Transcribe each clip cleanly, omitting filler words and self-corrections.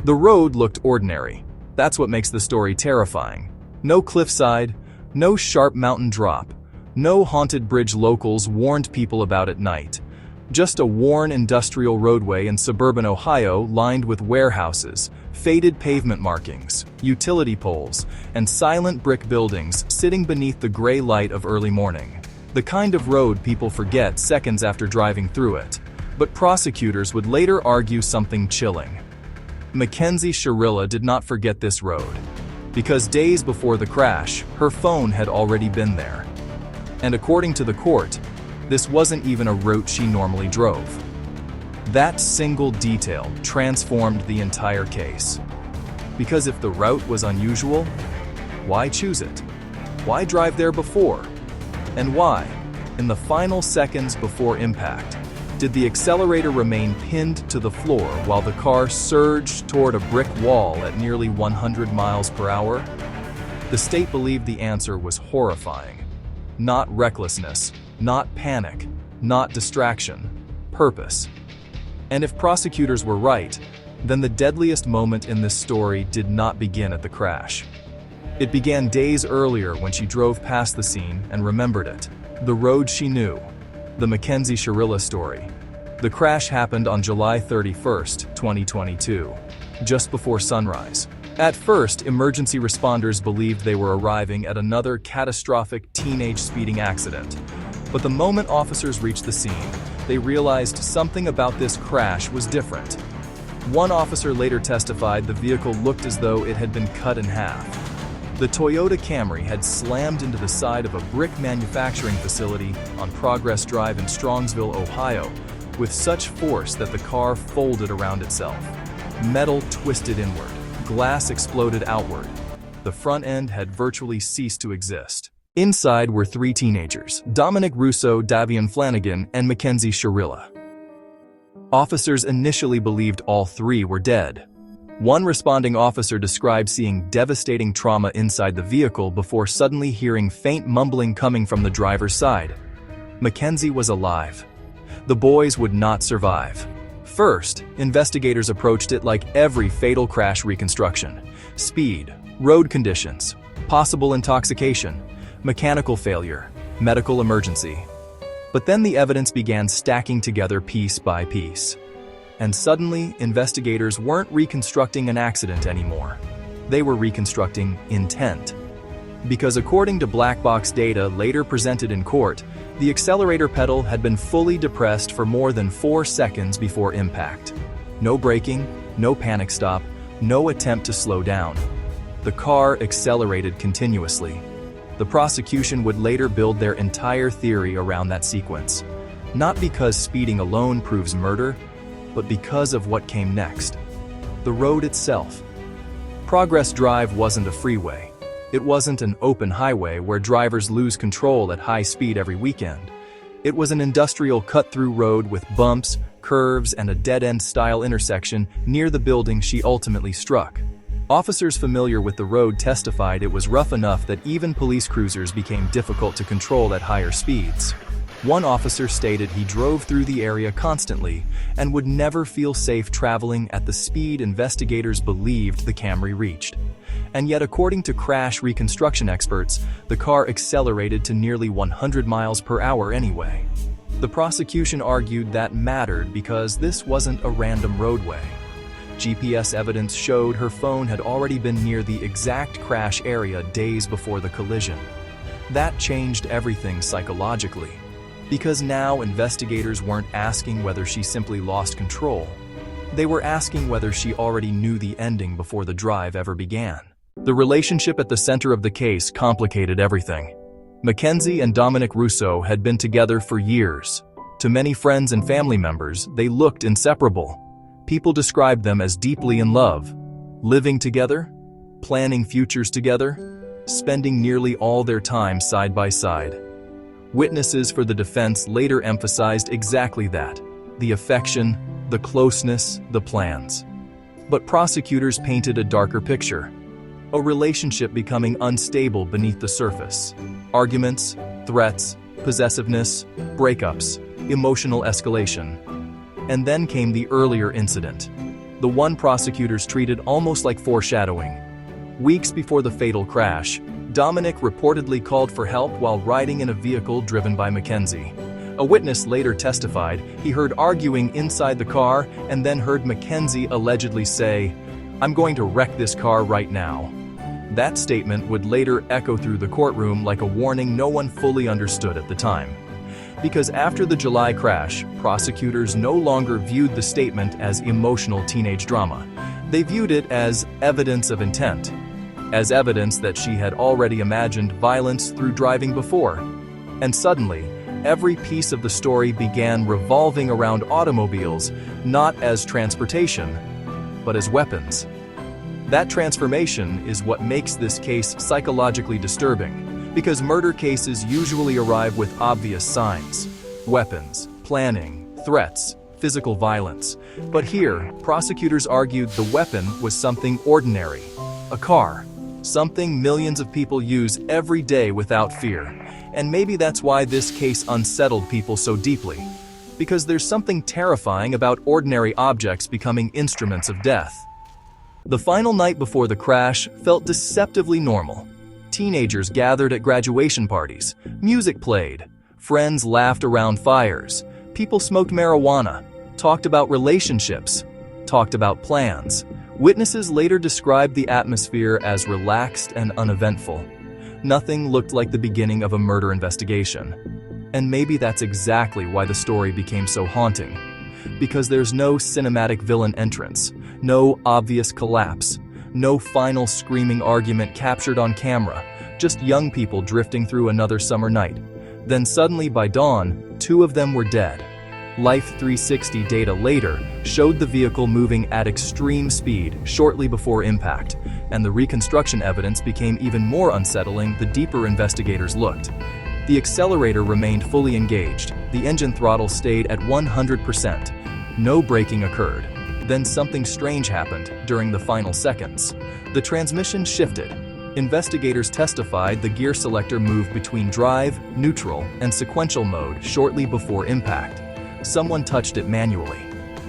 The road looked ordinary. That's what makes the story terrifying. No cliffside, no sharp mountain drop, no haunted bridge locals warned people about at night. Just a worn industrial roadway in suburban Ohio lined with warehouses, faded pavement markings, utility poles, and silent brick buildings sitting beneath the gray light of early morning. The kind of road people forget seconds after driving through it. But prosecutors would later argue something chilling. Mackenzie Shirilla did not forget this road, because days before the crash, her phone had already been there. And according to the court, this wasn't even a route she normally drove. That single detail transformed the entire case. Because if the route was unusual, why choose it? Why drive there before? And why, in the final seconds before impact, did the accelerator remain pinned to the floor while the car surged toward a brick wall at nearly 100 miles per hour? The state believed the answer was horrifying. Not recklessness, not panic, not distraction, purpose. And if prosecutors were right, then the deadliest moment in this story did not begin at the crash. It began days earlier when she drove past the scene and remembered it. The road she knew. The Mackenzie Shirilla story. The crash happened on July 31st, 2022, just before sunrise. At first, emergency responders believed they were arriving at another catastrophic teenage speeding accident. But the moment officers reached the scene, they realized something about this crash was different. One officer later testified the vehicle looked as though it had been cut in half. The Toyota Camry had slammed into the side of a brick manufacturing facility on Progress Drive in Strongsville, Ohio, with such force that the car folded around itself. Metal twisted inward, glass exploded outward. The front end had virtually ceased to exist. Inside were three teenagers, Dominic Russo, Davian Flanagan, and Mackenzie Shirilla. Officers initially believed all three were dead. One responding officer described seeing devastating trauma inside the vehicle before suddenly hearing faint mumbling coming from the driver's side. Mackenzie was alive. The boys would not survive. First, investigators approached it like every fatal crash reconstruction: speed, road conditions, possible intoxication, mechanical failure, medical emergency. But then the evidence began stacking together piece by piece. And suddenly, investigators weren't reconstructing an accident anymore. They were reconstructing intent. Because according to black box data later presented in court, the accelerator pedal had been fully depressed for more than 4 seconds before impact. No braking, no panic stop, no attempt to slow down. The car accelerated continuously. The prosecution would later build their entire theory around that sequence. Not because speeding alone proves murder, but because of what came next. The road itself. Progress Drive wasn't a freeway. It wasn't an open highway where drivers lose control at high speed every weekend. It was an industrial cut-through road with bumps, curves, and a dead-end style intersection near the building she ultimately struck. Officers familiar with the road testified it was rough enough that even police cruisers became difficult to control at higher speeds. One officer stated he drove through the area constantly and would never feel safe traveling at the speed investigators believed the Camry reached. And yet, according to crash reconstruction experts, the car accelerated to nearly 100 miles per hour anyway. The prosecution argued that mattered because this wasn't a random roadway. GPS evidence showed her phone had already been near the exact crash area days before the collision. That changed everything psychologically. Because now investigators weren't asking whether she simply lost control. They were asking whether she already knew the ending before the drive ever began. The relationship at the center of the case complicated everything. Mackenzie and Dominic Russo had been together for years. To many friends and family members, they looked inseparable. People described them as deeply in love, living together, planning futures together, spending nearly all their time side by side. Witnesses for the defense later emphasized exactly that: the affection, the closeness, the plans. But prosecutors painted a darker picture: a relationship becoming unstable beneath the surface. Arguments, threats, possessiveness, breakups, emotional escalation. And then came the earlier incident. the one prosecutors treated almost like foreshadowing. Weeks before the fatal crash, Dominic reportedly called for help while riding in a vehicle driven by Mackenzie. A witness later testified he heard arguing inside the car and then heard Mackenzie allegedly say, "I'm going to wreck this car right now." That statement would later echo through the courtroom like a warning no one fully understood at the time. Because after the July crash, prosecutors no longer viewed the statement as emotional teenage drama. They viewed it as evidence of intent, as evidence that she had already imagined violence through driving before. And suddenly, every piece of the story began revolving around automobiles, not as transportation, but as weapons. That transformation is what makes this case psychologically disturbing, because murder cases usually arrive with obvious signs: weapons, planning, threats, physical violence. But here, prosecutors argued the weapon was something ordinary, a car, something millions of people use every day without fear. And maybe that's why this case unsettled people so deeply, because there's something terrifying about ordinary objects becoming instruments of death. The final night before the crash felt deceptively normal. Teenagers gathered at graduation parties, music played, friends laughed around fires, people smoked marijuana, talked about relationships, talked about plans. Witnesses later described the atmosphere as relaxed and uneventful. Nothing looked like the beginning of a murder investigation. And maybe that's exactly why the story became so haunting. Because there's no cinematic villain entrance, no obvious collapse, no final screaming argument captured on camera, just young people drifting through another summer night. Then suddenly by dawn, 2 of them were dead. Life 360 data later showed the vehicle moving at extreme speed shortly before impact, and the reconstruction evidence became even more unsettling the deeper investigators looked. The accelerator remained fully engaged, the engine throttle stayed at 100%. No braking occurred. Then something strange happened during the final seconds. The transmission shifted. Investigators testified the gear selector moved between drive, neutral, and sequential mode shortly before impact. Someone touched it manually.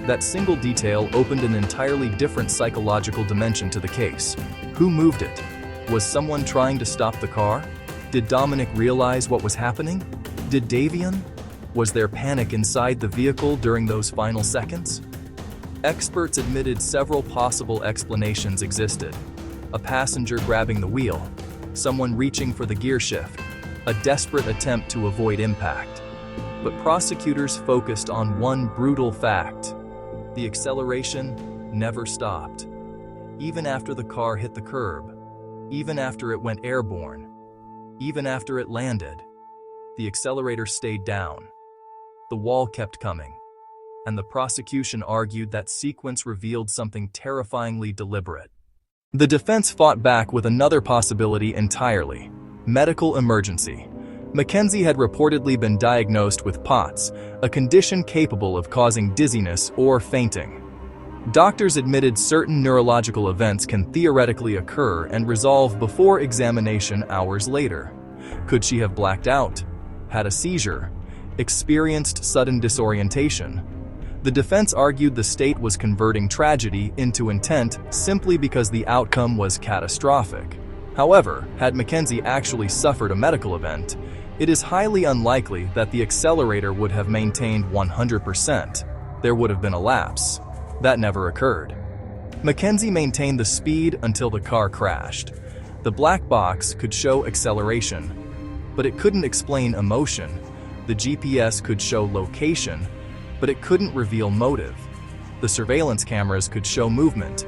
That single detail opened an entirely different psychological dimension to the case. Who moved it? Was someone trying to stop the car? Did Dominic realize what was happening? Did Davian? Was there panic inside the vehicle during those final seconds? Experts admitted several possible explanations existed. A passenger grabbing the wheel, someone reaching for the gear shift, a desperate attempt to avoid impact. But prosecutors focused on one brutal fact: the acceleration never stopped. Even after the car hit the curb, even after it went airborne, even after it landed, the accelerator stayed down. The wall kept coming, and the prosecution argued that sequence revealed something terrifyingly deliberate. The defense fought back with another possibility entirely: medical emergency. Mackenzie had reportedly been diagnosed with POTS, a condition capable of causing dizziness or fainting. Doctors admitted certain neurological events can theoretically occur and resolve before examination hours later. Could she have blacked out, had a seizure, experienced sudden disorientation? The defense argued the state was converting tragedy into intent simply because the outcome was catastrophic. However, had Mackenzie actually suffered a medical event, it is highly unlikely that the accelerator would have maintained 100%. There would have been a lapse. That never occurred. Mackenzie maintained the speed until the car crashed. The black box could show acceleration, but it couldn't explain emotion. The GPS could show location, but it couldn't reveal motive. The surveillance cameras could show movement,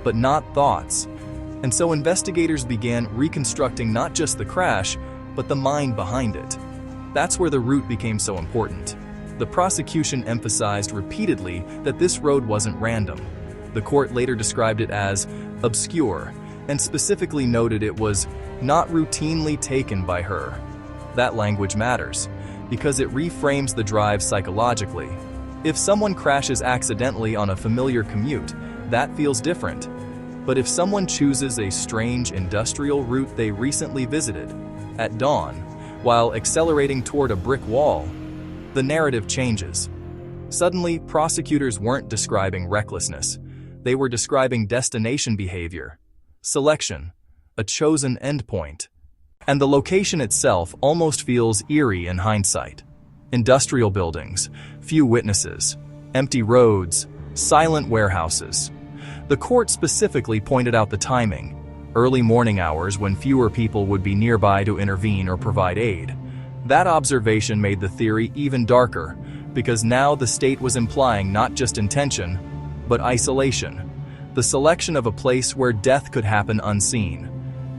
but not thoughts. And so investigators began reconstructing not just the crash, but the mind behind it. That's where the route became so important. The prosecution emphasized repeatedly that this road wasn't random. The court later described it as obscure, and specifically noted it was not routinely taken by her. That language matters, because it reframes the drive psychologically. If someone crashes accidentally on a familiar commute, that feels different. But if someone chooses a strange industrial route they recently visited, at dawn, while accelerating toward a brick wall, the narrative changes. Suddenly, prosecutors weren't describing recklessness. They were describing destination behavior, selection, a chosen endpoint. And the location itself almost feels eerie in hindsight. Industrial buildings, few witnesses, empty roads, silent warehouses. The court specifically pointed out the timing, early morning hours when fewer people would be nearby to intervene or provide aid. That observation made the theory even darker, because now the state was implying not just intention, but isolation, the selection of a place where death could happen unseen.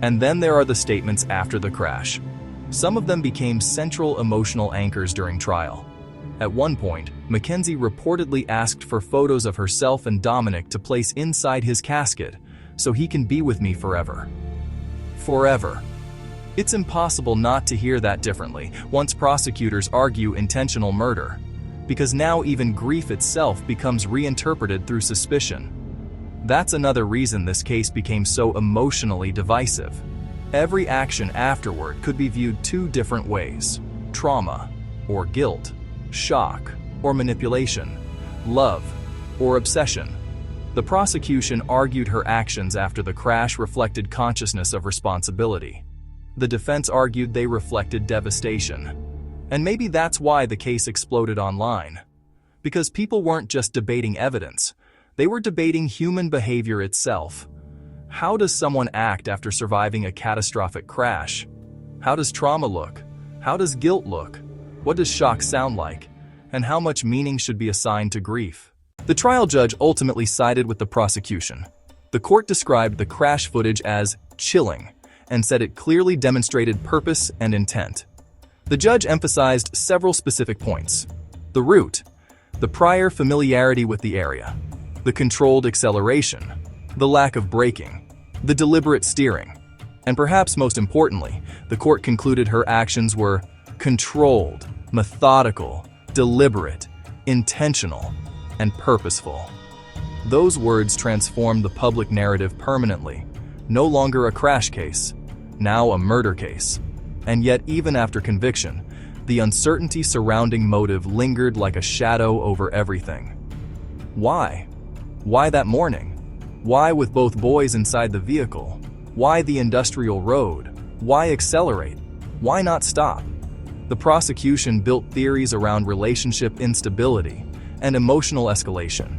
And then there are the statements after the crash. Some of them became central emotional anchors during trial. At one point, Mackenzie reportedly asked for photos of herself and Dominic to place inside his casket so he can be with me forever. Forever. It's impossible not to hear that differently once prosecutors argue intentional murder, because now even grief itself becomes reinterpreted through suspicion. That's another reason this case became so emotionally divisive. Every action afterward could be viewed two different ways: trauma or guilt, shock or manipulation, love or obsession. The prosecution argued her actions after the crash reflected consciousness of responsibility. The defense argued they reflected devastation. And maybe that's why the case exploded online. Because people weren't just debating evidence, they were debating human behavior itself. How does someone act after surviving a catastrophic crash? How does trauma look? How does guilt look? What does shock sound like? And how much meaning should be assigned to grief? The trial judge ultimately sided with the prosecution. The court described the crash footage as chilling and said it clearly demonstrated purpose and intent. The judge emphasized several specific points: the route, the prior familiarity with the area, the controlled acceleration, the lack of braking, the deliberate steering, and perhaps most importantly, the court concluded her actions were controlled, methodical, deliberate, intentional, and purposeful. Those words transformed the public narrative permanently. No longer a crash case, now a murder case. And yet, even after conviction, the uncertainty surrounding motive lingered like a shadow over everything. Why? Why that morning? Why with both boys inside the vehicle? Why the industrial road? Why accelerate? Why not stop? The prosecution built theories around relationship instability and emotional escalation.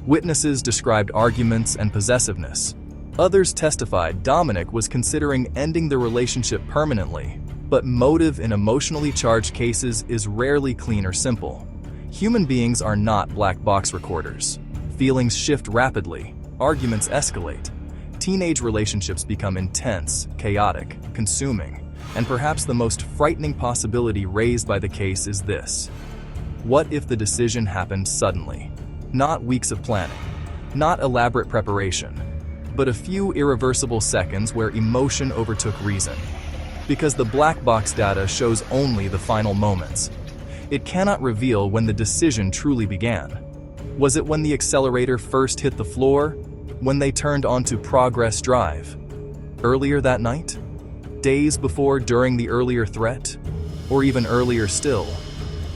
Witnesses described arguments and possessiveness. Others testified Dominic was considering ending the relationship permanently, but motive in emotionally charged cases is rarely clean or simple. Human beings are not black box recorders. Feelings shift rapidly, arguments escalate. Teenage relationships become intense, chaotic, consuming, and perhaps the most frightening possibility raised by the case is this: what if the decision happened suddenly? Not weeks of planning, not elaborate preparation, but a few irreversible seconds where emotion overtook reason. Because the black box data shows only the final moments. It cannot reveal when the decision truly began. Was it when the accelerator first hit the floor? When they turned onto Progress Drive? Earlier that night? Days before, during the earlier threat? Or even earlier still,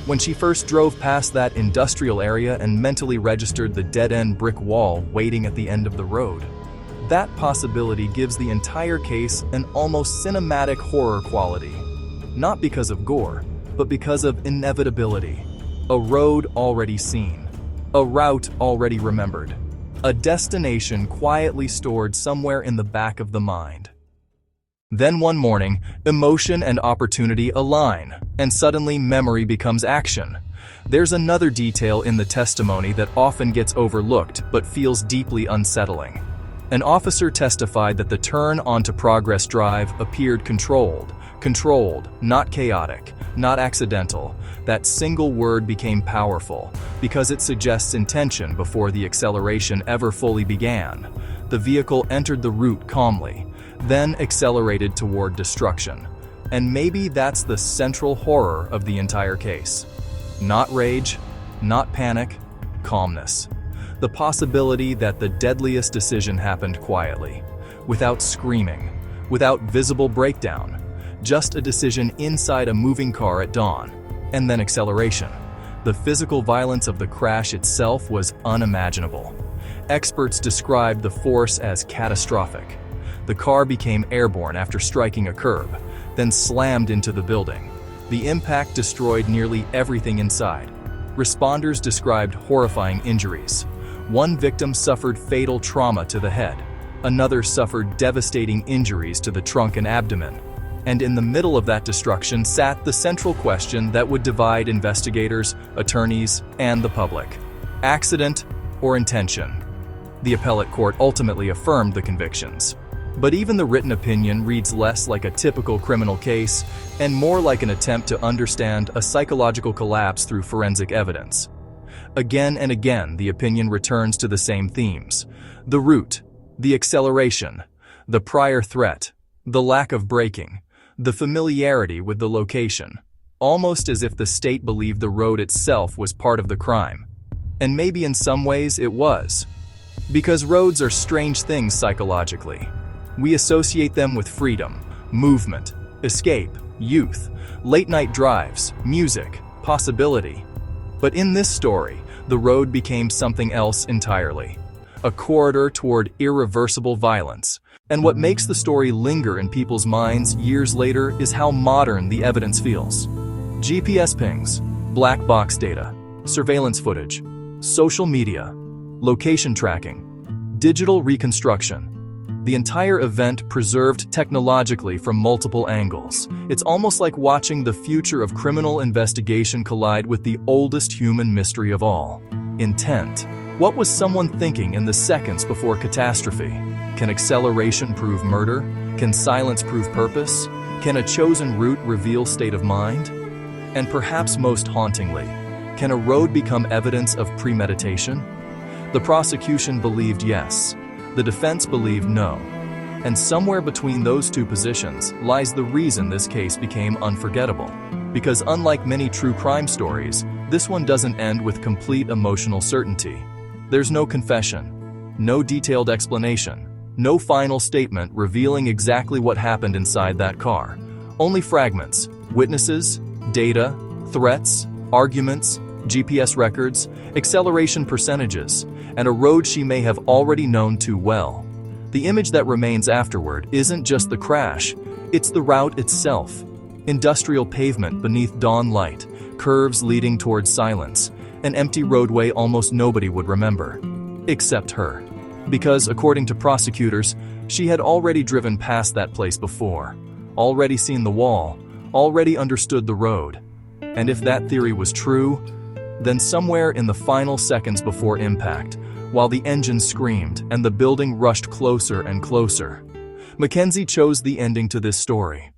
when she first drove past that industrial area and mentally registered the dead-end brick wall waiting at the end of the road? That possibility gives the entire case an almost cinematic horror quality. Not because of gore, but because of inevitability. A road already seen. A route already remembered. A destination quietly stored somewhere in the back of the mind. Then one morning, emotion and opportunity align, and suddenly memory becomes action. There's another detail in the testimony that often gets overlooked but feels deeply unsettling. An officer testified that the turn onto Progress Drive appeared controlled, not chaotic, not accidental. That single word became powerful because it suggests intention before the acceleration ever fully began. The vehicle entered the route calmly, then accelerated toward destruction. And maybe that's the central horror of the entire case. Not rage, not panic, calmness. The possibility that the deadliest decision happened quietly, without screaming, without visible breakdown, just a decision inside a moving car at dawn, and then acceleration. The physical violence of the crash itself was unimaginable. Experts described the force as catastrophic. The car became airborne after striking a curb, then slammed into the building. The impact destroyed nearly everything inside. Responders described horrifying injuries. One victim suffered fatal trauma to the head. Another suffered devastating injuries to the trunk and abdomen. And in the middle of that destruction sat the central question that would divide investigators, attorneys, and the public. Accident or intention? The appellate court ultimately affirmed the convictions. But even the written opinion reads less like a typical criminal case and more like an attempt to understand a psychological collapse through forensic evidence. Again and again, the opinion returns to the same themes: the route, the acceleration, the prior threat, the lack of braking, the familiarity with the location, almost as if the state believed the road itself was part of the crime. And maybe in some ways it was. Because roads are strange things psychologically. We associate them with freedom, movement, escape, youth, late-night drives, music, possibility. But in this story, the road became something else entirely. A corridor toward irreversible violence. And what makes the story linger in people's minds years later is how modern the evidence feels. GPS pings, black box data, surveillance footage, social media, location tracking, digital reconstruction. The entire event preserved technologically from multiple angles. It's almost like watching the future of criminal investigation collide with the oldest human mystery of all: intent. What was someone thinking in the seconds before catastrophe? Can acceleration prove murder? Can silence prove purpose? Can a chosen route reveal state of mind? And perhaps most hauntingly, can a road become evidence of premeditation? The prosecution believed yes. The defense believed no. And somewhere between those two positions lies the reason this case became unforgettable. Because unlike many true crime stories, this one doesn't end with complete emotional certainty. There's no confession, no detailed explanation, no final statement revealing exactly what happened inside that car. Only fragments, witnesses, data, threats, arguments, GPS records, acceleration percentages, and a road she may have already known too well. The image that remains afterward isn't just the crash, it's the route itself. Industrial pavement beneath dawn light, curves leading towards silence, an empty roadway almost nobody would remember. Except her. Because, according to prosecutors, she had already driven past that place before, already seen the wall, already understood the road. And if that theory was true, then somewhere in the final seconds before impact, while the engine screamed and the building rushed closer and closer, Mackenzie chose the ending to this story.